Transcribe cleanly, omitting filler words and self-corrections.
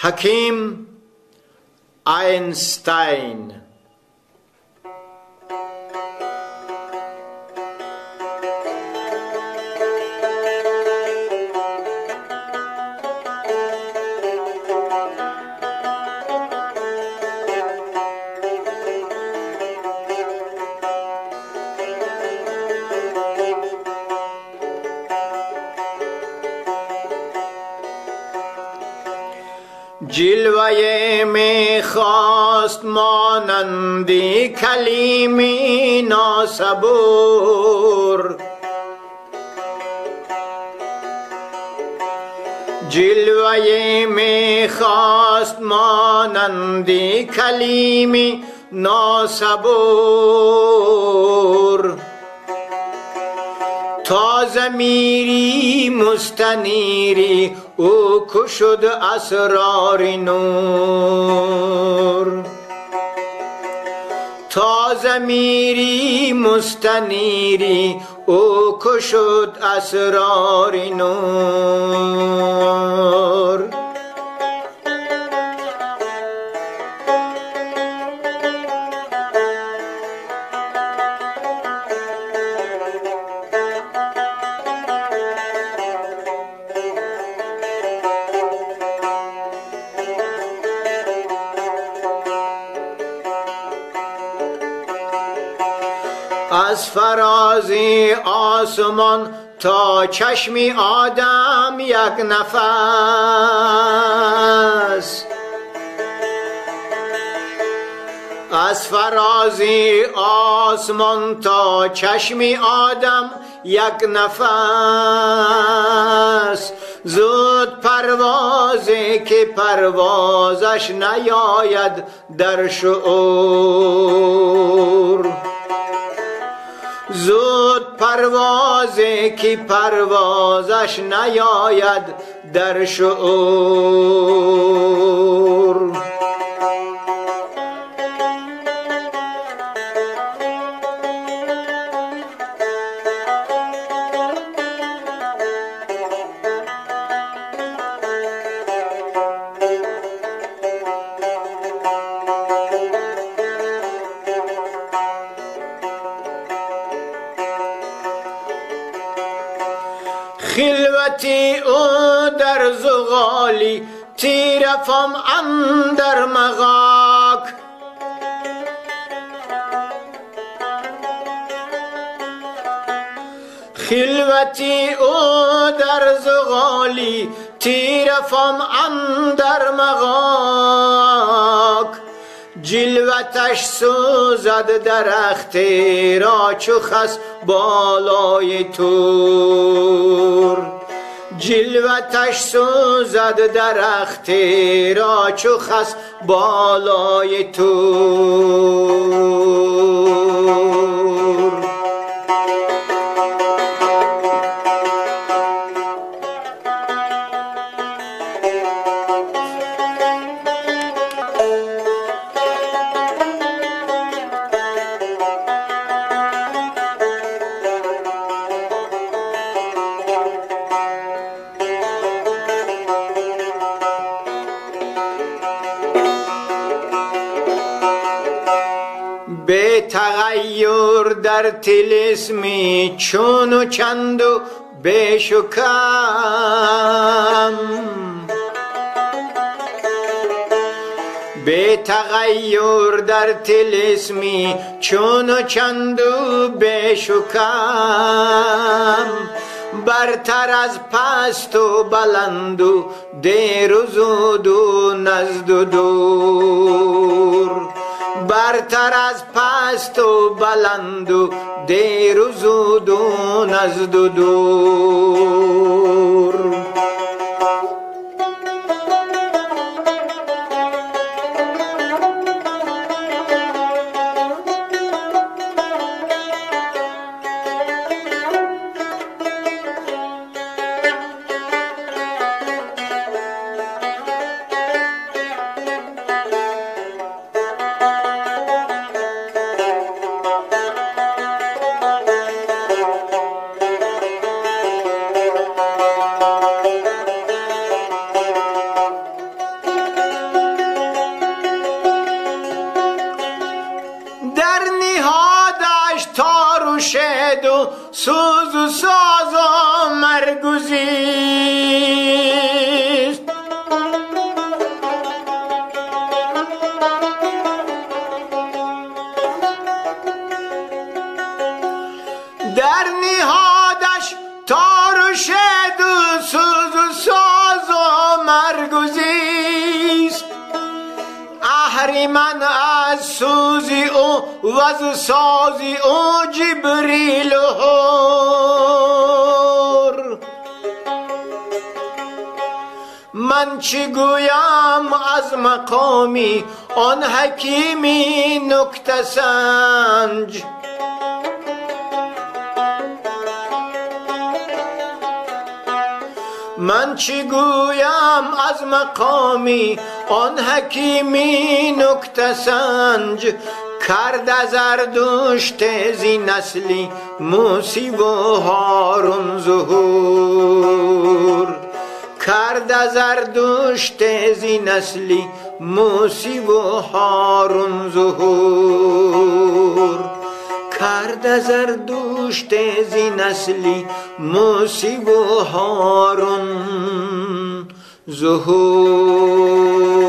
حکیم آینستاین. جلوه می خواست مانندی کلیمی ناصبور، جلوه می خواست مانندی کلیمی ناصبور، تا ضمیری مستنیری او کشد اسرار نور، تا ضمیری مستنیری او کشد اسرار نور. از فرازی آسمان تا چشمی آدم یک نفس، از فرازی آسمان تا چشمی آدم یک نفس، زود پروازی که پروازش نیاید در شعور، زود پروازی که پروازش نیاید در شعور. خلوتی او در زغالی تیرفم اندر مغاک، خلوتی او در زغالی تیرفم اندر مغاک، جلوتش سوزد درختی را چو خس بالای تور، جلوتش سوزد درختی را چو خس بالای تور. به تغییر در طلسمی چون و چند و بیش و کم، به تغییر در طلسمی چون و چند و بیش و کم، برتر از پست و بلند و دیر و زود و نزد و دور، برتر از پست و بلند و دیر و زود و نزد و دور. مرگوزیست. در نهادش تار و شد و سوز و ساز و مرگوزیست. اهریمن از سوزی او و از سازی او جبریل هور. من چی گویم از مقامی آن حکیمی نکته سنج. من چی گویم از مقامی آن حکیمی نکته سنج. کرد زردشت زی نسلی موسی و هارون ظهور. کرد زردشت زی نسلی موسی و هارون ظهور. کرد زردشت زی نسلی موسی و هارون ظهور.